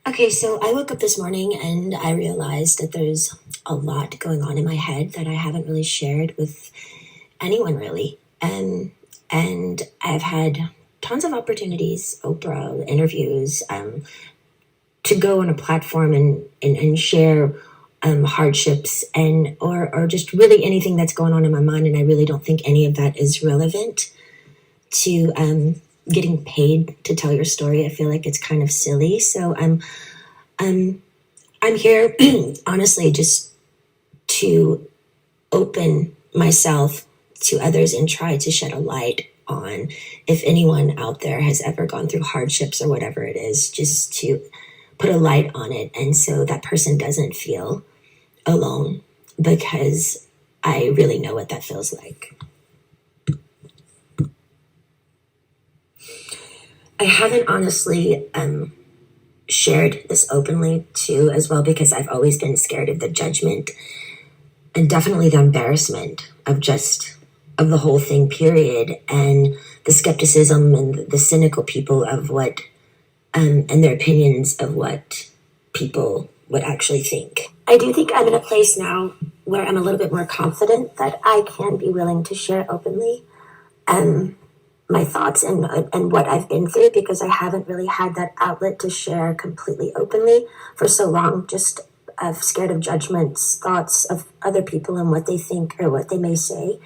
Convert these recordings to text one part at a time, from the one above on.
Okay, so I woke up this morning and I realized that there's a lot going on in my head that I haven't really shared with anyone really. And I've had tons of opportunities, Oprah, interviews, to go on a platform and share hardships or just really anything that's going on in my mind. And I really don't think any of that is relevant to getting paid to tell your story. I feel like it's kind of silly. So I'm I'm here honestly just to open myself to others and try to shed a light on if anyone out there has ever gone through hardships or whatever it is, just to put a light on it. And so that person doesn't feel alone because I really know what that feels like. I haven't honestly shared this openly too, as well, because I've always been scared of the judgment and definitely the embarrassment of the whole thing, period, and the skepticism and the cynical people of what and their opinions of what people would actually think. I do think I'm in a place now where I'm a little bit more confident that I can be willing to share openly my thoughts and what I've been through, because I haven't really had that outlet to share completely openly for so long, just scared of judgments, thoughts of other people and what they think or what they may say.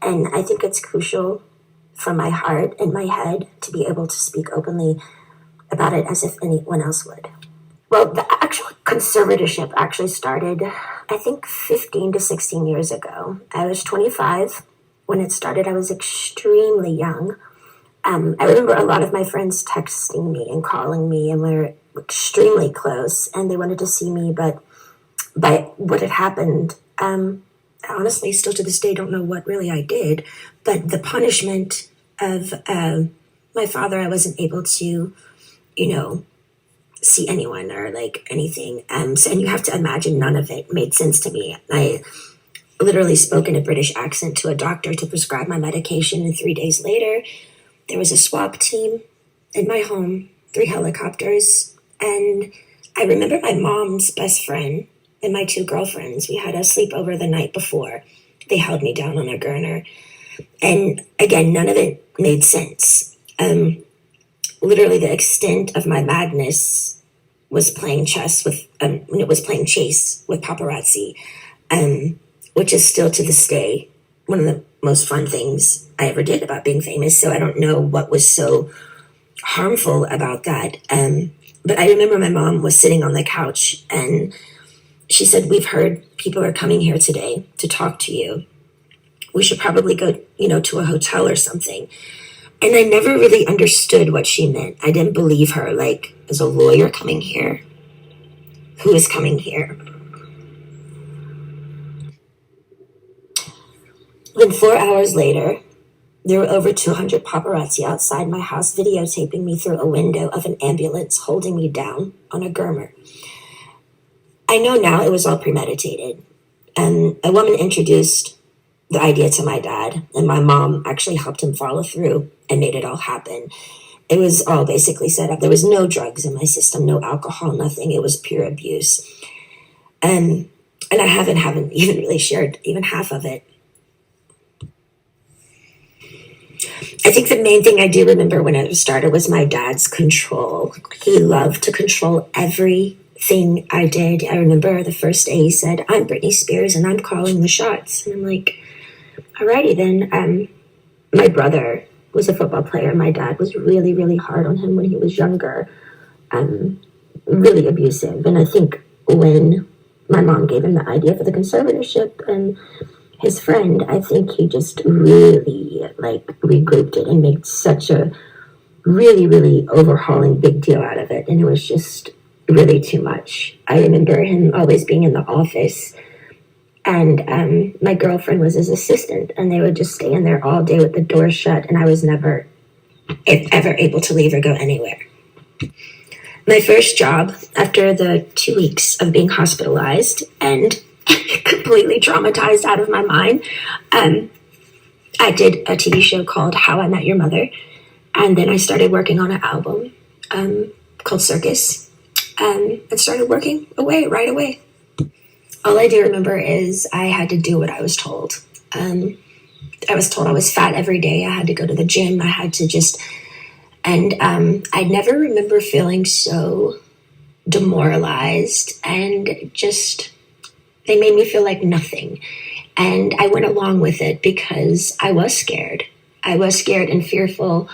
And I think it's crucial from my heart and my head to be able to speak openly about it as if anyone else would. Well, the actual conservatorship actually started, I think, 15 to 16 years ago. I was 25 when it started. I was extremely young. I remember a lot of my friends texting me and calling me, and we were extremely close, and they wanted to see me, but by what had happened, honestly, still to this day, don't know what really I did, but the punishment of my father, I wasn't able to, see anyone or like anything. So, and you have to imagine none of it made sense to me. I literally spoke in a British accent to a doctor to prescribe my medication, and 3 days later, there was a swap team in my home, 3 helicopters, and I remember my mom's best friend and my 2 girlfriends. We had a sleepover the night before. They held me down on a gurner. And again, none of it made sense. Literally, the extent of my madness was playing chase with paparazzi, which is still to this day one of the most fun things I ever did about being famous. So I don't know what was so harmful about that. But I remember my mom was sitting on the couch and she said, "We've heard people are coming here today to talk to you. We should probably go, to a hotel or something." And I never really understood what she meant. I didn't believe her. Like, is a lawyer coming here? Who is coming here? Then 4 hours later, there were over 200 paparazzi outside my house videotaping me through a window of an ambulance, holding me down on a gurner. I know now it was all premeditated. A woman introduced the idea to my dad, and my mom actually helped him follow through and made it all happen. It was all basically set up. There was no drugs in my system, no alcohol, nothing. It was pure abuse. And I haven't even really shared even half of it. I think the main thing I do remember when it started was my dad's control. He loved to control everything I did. I remember the first day he said, "I'm Britney Spears and I'm calling the shots." And I'm like, alrighty then. My brother was a football player. My dad was really, really hard on him when he was younger, really abusive. And I think when my mom gave him the idea for the conservatorship and his friend, I think he just really regrouped it and made such a really, really overhauling big deal out of it. And it was just really too much. I remember him always being in the office, and my girlfriend was his assistant, and they would just stay in there all day with the door shut, and I was never ever able to leave or go anywhere. My first job, after the 2 weeks of being hospitalized and completely traumatized out of my mind, I did a TV show called How I Met Your Mother, and then I started working on an album called Circus. and started working away right away. All I do remember is I had to do what I was told. I was told I was fat every day. I had to go to the gym. I had to just, and I never remember feeling so demoralized and just, they made me feel like nothing. And I went along with it because I was scared. I was scared and fearful.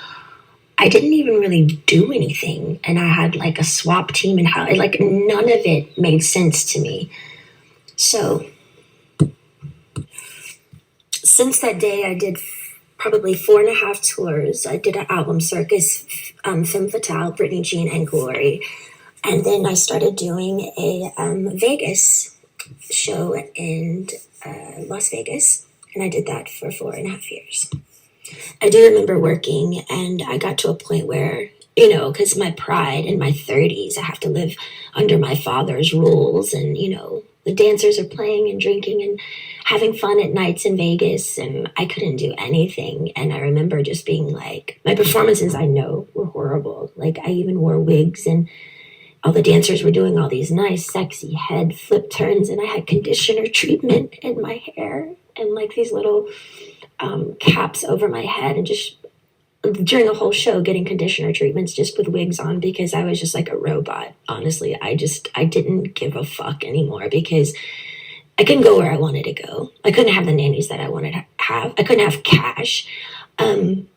I didn't even really do anything. And I had like a swap team and how, like, none of it made sense to me. So since that day, I did probably 4.5 tours. I did an album circus, Femme Fatale, Britney, Jean, and Glory. And then I started doing a Vegas show in Las Vegas. And I did that for 4.5 years. I do remember working, and I got to a point where, you know, because my pride in my 30s, I have to live under my father's rules. And, you know, the dancers are playing and drinking and having fun at nights in Vegas, and I couldn't do anything. And I remember just being like, my performances, I know, were horrible. Like, I even wore wigs, and all the dancers were doing all these nice, sexy head flip turns, and I had conditioner treatment in my hair and like these little caps over my head, and just during the whole show getting conditioner treatments just with wigs on because I was just like a robot. Honestly, I didn't give a fuck anymore because I couldn't go where I wanted to go. I couldn't have the nannies that I wanted to have. I couldn't have cash. And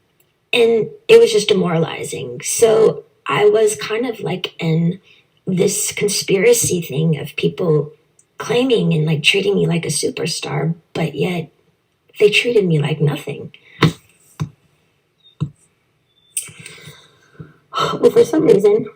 it was just demoralizing. So I was kind of like in this conspiracy thing of people claiming and like treating me like a superstar, but yet they treated me like nothing. Well, for some reason,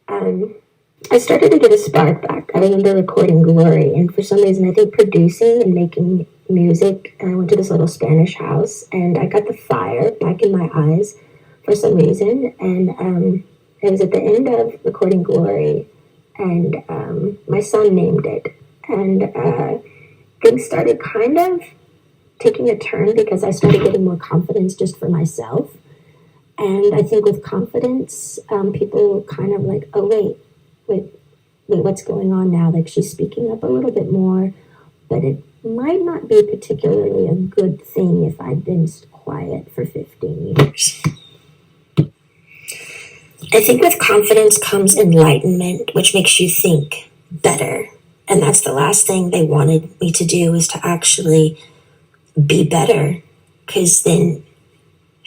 I started to get a spark back. I remember recording Glory, and for some reason, I think producing and making music, and I went to this little Spanish house, and I got the fire back in my eyes for some reason, and it was at the end of recording Glory, and my son named it, and things started kind of taking a turn because I started getting more confidence just for myself. And I think with confidence, people kind of like, oh, wait, what's going on now? Like, she's speaking up a little bit more, but it might not be particularly a good thing if I'd been quiet for 15 years. I think with confidence comes enlightenment, which makes you think better. And that's the last thing they wanted me to do, was to actually be better, because then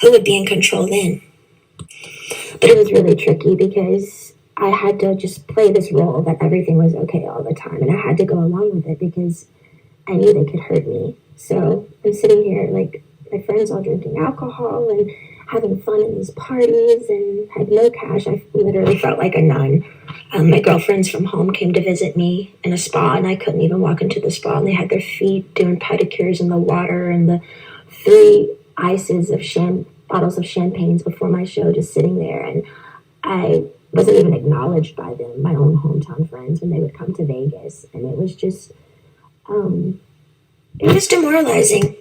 who would be in control then? But it was really tricky because I had to just play this role that everything was okay all the time. And I had to go along with it because I knew they could hurt me. So I'm sitting here, like, my friends all drinking alcohol and having fun in these parties, and had no cash. I literally felt like a nun. My girlfriends from home came to visit me in a spa, and I couldn't even walk into the spa. And they had their feet doing pedicures in the water, and the 3 ices of bottles of champagnes before my show just sitting there. And I wasn't even acknowledged by them, my own hometown friends, when they would come to Vegas. And it was just, it was demoralizing,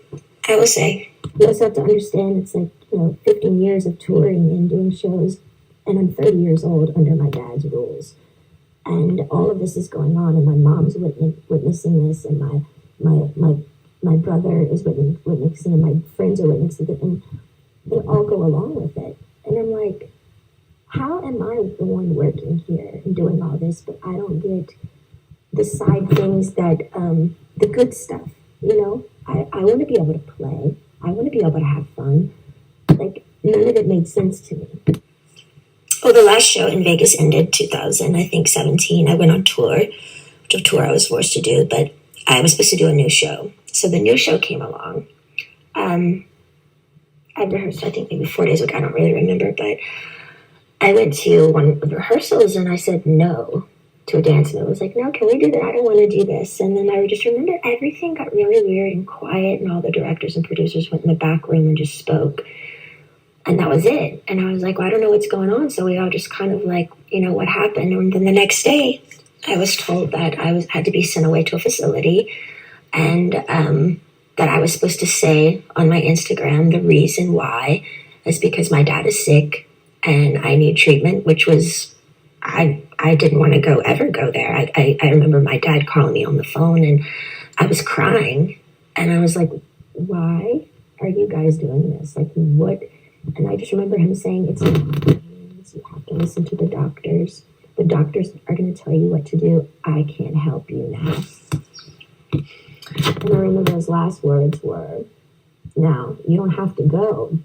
I will say. You also have to understand, it's like, 15 years of touring and doing shows, and I'm 30 years old under my dad's rules. And all of this is going on, and my mom's witnessing this, and my brother is witnessing, and my friends are witnessing it, and they all go along with it. And I'm like, how am I the one working here and doing all this, but I don't get the side things that, the good stuff, I want to be able to play. I want to be able to have fun. Like, none of it made sense to me. Oh, the last show in Vegas ended 2017. I went on tour, which of tour I was forced to do, but I was supposed to do a new show. So the new show came along. I rehearsed, I think, maybe 4 days ago. I don't really remember, but I went to one of the rehearsals, and I said no to a dance, and it was like, no, can we do that? I don't want to do this. And then I just remember everything got really weird and quiet, and all the directors and producers went in the back room and just spoke. And that was it. And I was like, well, I don't know what's going on. So we all just kind of like, what happened? And then the next day, I was told that I had to be sent away to a facility, and that I was supposed to say on my Instagram the reason why is because my dad is sick and I need treatment, which was, I didn't want to ever go there. I remember my dad calling me on the phone and I was crying and I was like, why are you guys doing this? Like, what? And I just remember him saying, it's in your hands. You have to listen to the doctors. The doctors are going to tell you what to do. I can't help you now. And I remember his last words were, now, you don't have to go,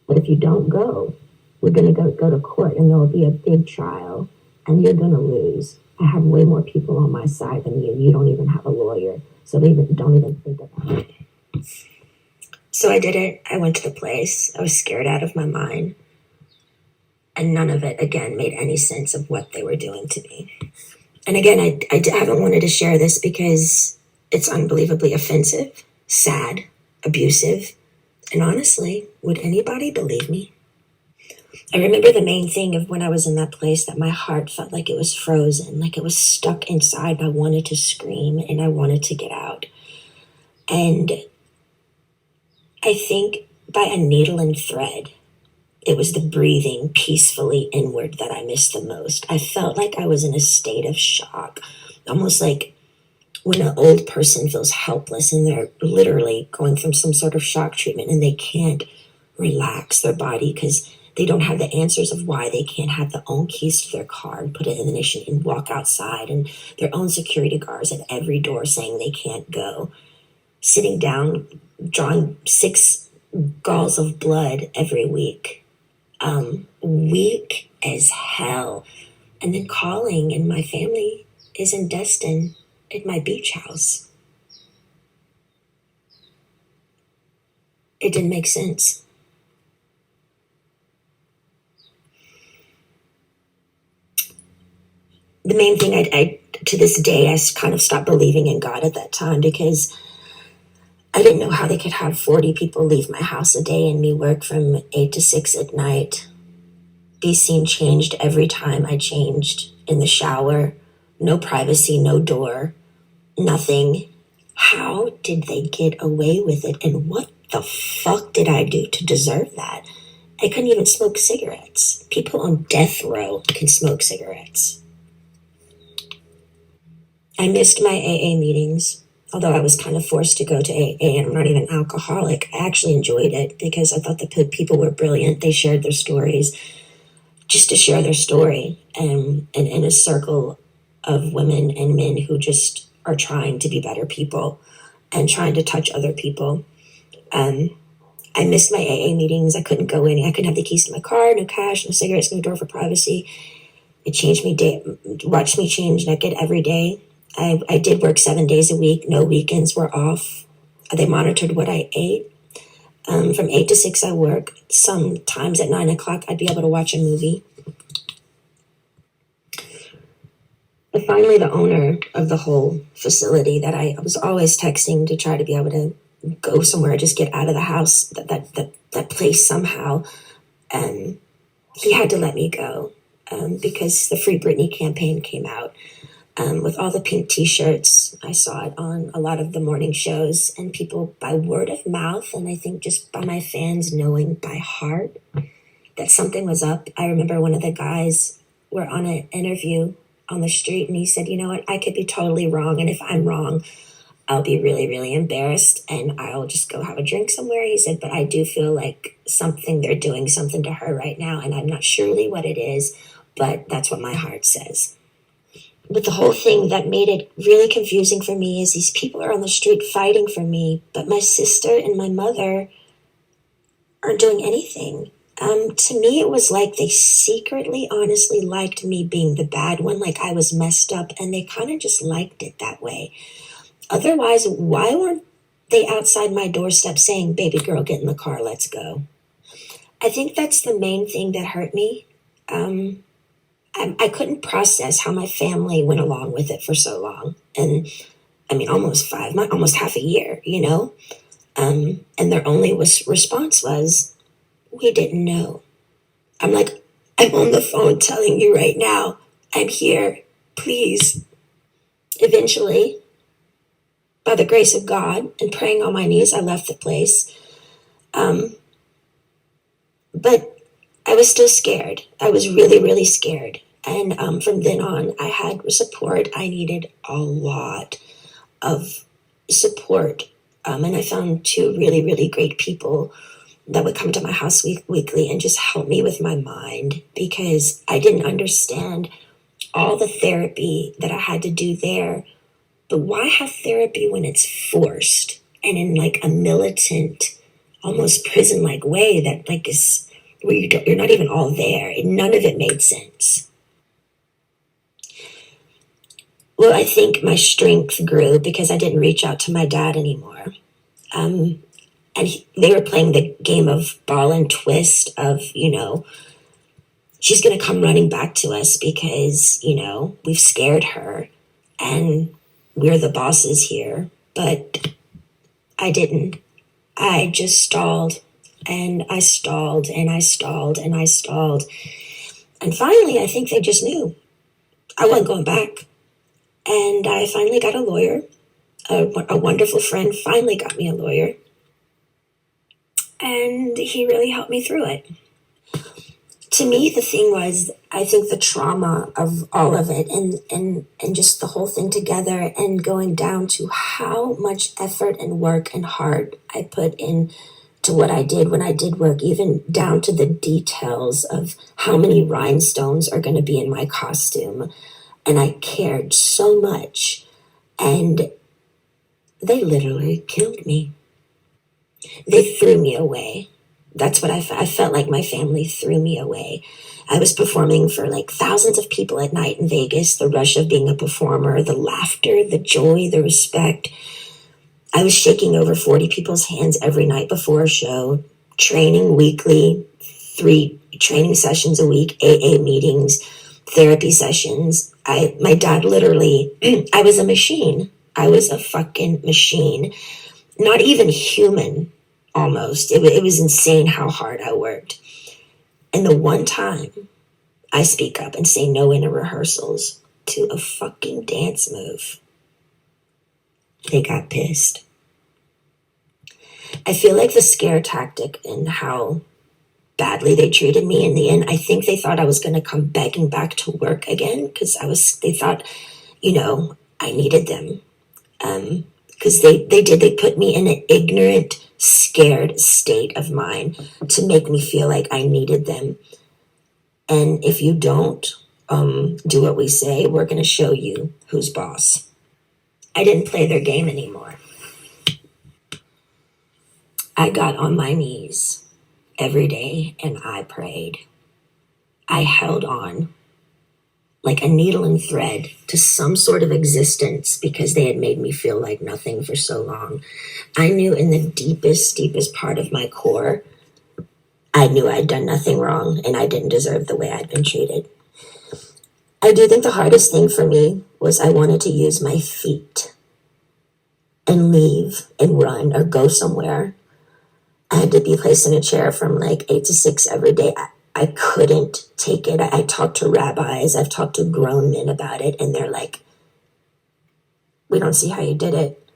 but if you don't go, we're going to go to court and there will be a big trial and you're going to lose. I have way more people on my side than you. You don't even have a lawyer, so don't even think about it. So I did it. I went to the place. I was scared out of my mind. And none of it, again, made any sense of what they were doing to me. And again, I haven't wanted to share this because it's unbelievably offensive, sad, abusive. And honestly, would anybody believe me? I remember the main thing of when I was in that place that my heart felt like it was frozen, like it was stuck inside. I wanted to scream and I wanted to get out. And I think by a needle and thread, it was the breathing peacefully inward that I missed the most. I felt like I was in a state of shock, almost like when an old person feels helpless and they're literally going through some sort of shock treatment and they can't relax their body because they don't have the answers of why they can't have their own keys to their car and put it in the ignition and walk outside, and their own security guards at every door saying they can't go. Sitting down, drawing 6 galls of blood every week. Weak as hell. And then calling, and my family is in Destin at my beach house. It didn't make sense. The main thing I to this day, I kind of stopped believing in God at that time because I didn't know how they could have 40 people leave my house a day and me work from 8 to 6 at night. Be seen changed every time I changed in the shower. No privacy, no door, nothing. How did they get away with it? And what the fuck did I do to deserve that? I couldn't even smoke cigarettes. People on death row can smoke cigarettes. I missed my AA meetings. Although I was kind of forced to go to AA, and I'm not even an alcoholic, I actually enjoyed it because I thought the people were brilliant. They shared their stories just to share their story, and in a circle of women and men who just are trying to be better people and trying to touch other people. I missed my AA meetings. I couldn't go in. I couldn't have the keys to my car, no cash, no cigarettes, no door for privacy. It changed me, watched me change naked every day. I did work 7 days a week. No weekends were off. They monitored what I ate. From 8 to 6, I work. Sometimes at 9 o'clock, I'd be able to watch a movie. But finally, the owner of the whole facility that I was always texting to try to be able to go somewhere, just get out of the house, that place somehow, he had to let me go because the Free Britney campaign came out. With all the pink t-shirts, I saw it on a lot of the morning shows, and people by word of mouth, and I think just by my fans knowing by heart that something was up. I remember one of the guys were on an interview on the street, and he said, you know what, I could be totally wrong, and if I'm wrong, I'll be really, really embarrassed, and I'll just go have a drink somewhere. He said, but I do feel like they're doing something to her right now, and I'm not surely what it is, but that's what my heart says. But the whole thing that made it really confusing for me is these people are on the street fighting for me, but my sister and my mother aren't doing anything. To me, it was like they secretly, honestly liked me being the bad one, like I was messed up, and they kind of just liked it that way. Otherwise, why weren't they outside my doorstep saying, baby girl, get in the car, let's go? I think that's the main thing that hurt me. I couldn't process how my family went along with it for so long. And I mean, almost half a year, you know? And their only response was, we didn't know. I'm like, I'm on the phone telling you right now, I'm here, please. Eventually, by the grace of God and praying on my knees, I left the place. But I was still scared. I was really, really scared. And from then on, I had support. I needed a lot of support. And I found two really, really great people that would come to my house weekly and just help me with my mind, because I didn't understand all the therapy that I had to do there. But why have therapy when it's forced and in like a militant, almost prison-like way that like is where you're not even all there? None of it made sense. Well, I think my strength grew because I didn't reach out to my dad anymore. And they were playing the game of ball and twist of, she's going to come running back to us because, we've scared her and we're the bosses here. But I didn't. I just stalled and I stalled and I stalled and I stalled. And finally, I think they just knew I wasn't going back. And I finally got a lawyer. A wonderful friend finally got me a lawyer. And he really helped me through it. To me, the thing was, I think the trauma of all of it and just the whole thing together and going down to how much effort and work and heart I put in to what I did when I did work, even down to the details of how many rhinestones are going to be in my costume. And I cared so much. And they literally killed me. They threw me away. That's what I felt like my family threw me away. I was performing for like thousands of people at night in Vegas, the rush of being a performer, the laughter, the joy, the respect. I was shaking over 40 people's hands every night before a show, training weekly, 3 training sessions a week, AA meetings, therapy sessions. My dad literally, I was a machine. I was a fucking machine. Not even human, almost. It was insane how hard I worked. And the one time I speak up and say no in rehearsals to a fucking dance move, they got pissed. I feel like the scare tactic and how badly they treated me in the end, I think they thought I was going to come begging back to work again because they thought, I needed them. Because they put me in an ignorant, scared state of mind to make me feel like I needed them. And if you don't do what we say, we're going to show you who's boss. I didn't play their game anymore. I got on my knees every day and I prayed. I held on like a needle and thread to some sort of existence because they had made me feel like nothing for so long. I knew in the deepest, deepest part of my core, I knew I'd done nothing wrong and I didn't deserve the way I'd been treated. I do think the hardest thing for me was I wanted to use my feet and leave and run or go somewhere. I had to be placed in a chair from like 8 to 6 every day. I couldn't take it. I talked to rabbis. I've talked to grown men about it. And they're like, we don't see how you did it.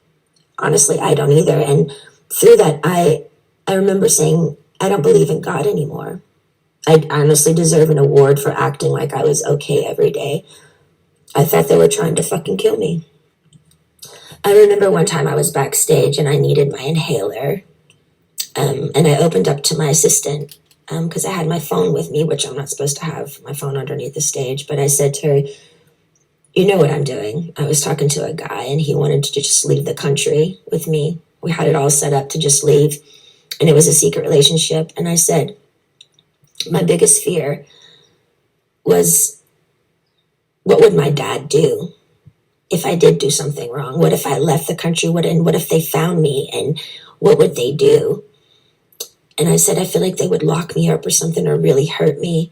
Honestly, I don't either. And through that, I remember saying, I don't believe in God anymore. I honestly deserve an award for acting like I was okay every day. I thought they were trying to fucking kill me. I remember one time I was backstage and I needed my inhaler. And I opened up to my assistant because I had my phone with me, which I'm not supposed to have my phone underneath the stage. But I said to her, you know what I'm doing. I was talking to a guy and he wanted to just leave the country with me. We had it all set up to just leave. And it was a secret relationship. And I said, my biggest fear was, what would my dad do if I did do something wrong? What if I left the country? What if they found me? And what would they do? And I said, I feel like they would lock me up or something or really hurt me.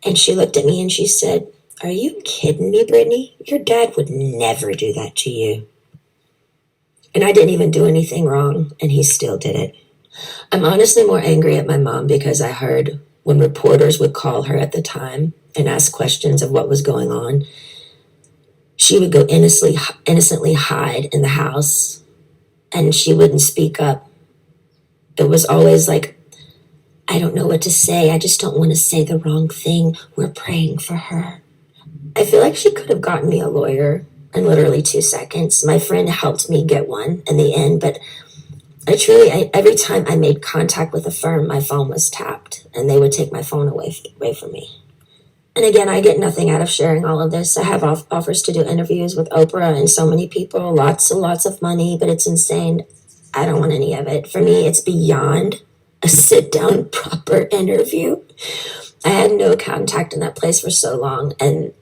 And she looked at me and she said, are you kidding me, Britney? Your dad would never do that to you. And I didn't even do anything wrong, and he still did it. I'm honestly more angry at my mom because I heard when reporters would call her at the time and ask questions of what was going on, she would go innocently hide in the house and she wouldn't speak up. It was always like, I don't know what to say. I just don't want to say the wrong thing. We're praying for her. I feel like she could have gotten me a lawyer in literally 2 seconds. My friend helped me get one in the end, but every time I made contact with a firm, my phone was tapped and they would take my phone away from me. And again, I get nothing out of sharing all of this. I have offers to do interviews with Oprah and so many people, lots and lots of money, but it's insane. I don't want any of it. For me, it's beyond a sit down, proper interview. I had no contact in that place for so long, and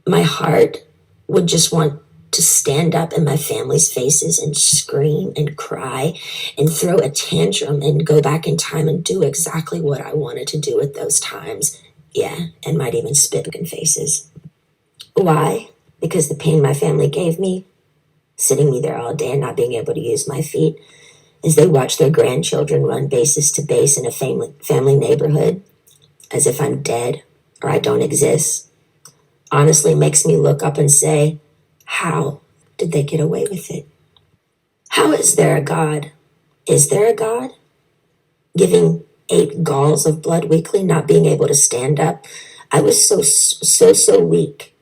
my heart would just want to stand up in my family's faces and scream and cry and throw a tantrum and go back in time and do exactly what I wanted to do at those times. Yeah, and might even spit in faces. Why? Because the pain my family gave me, sitting me there all day and not being able to use my feet, as they watch their grandchildren run bases to base in a family neighborhood, as if I'm dead or I don't exist, honestly makes me look up and say, how did they get away with it? How is there a God? Is there a God? Giving 8 galls of blood weekly, not being able to stand up. I was so weak.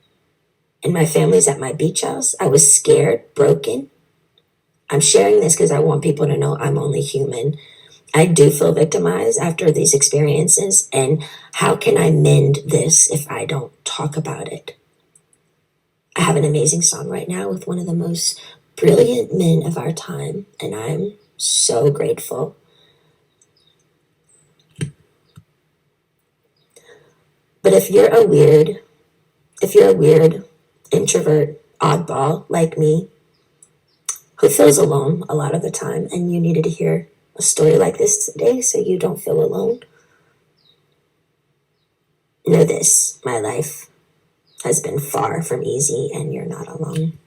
And my family's at my beach house. I was scared, broken. I'm sharing this because I want people to know I'm only human. I do feel victimized after these experiences. And how can I mend this if I don't talk about it? I have an amazing song right now with one of the most brilliant men of our time. And I'm so grateful. But if you're a weird introvert, oddball like me, who feels alone a lot of the time, and you needed to hear a story like this today so you don't feel alone, know this: my life has been far from easy, and you're not alone.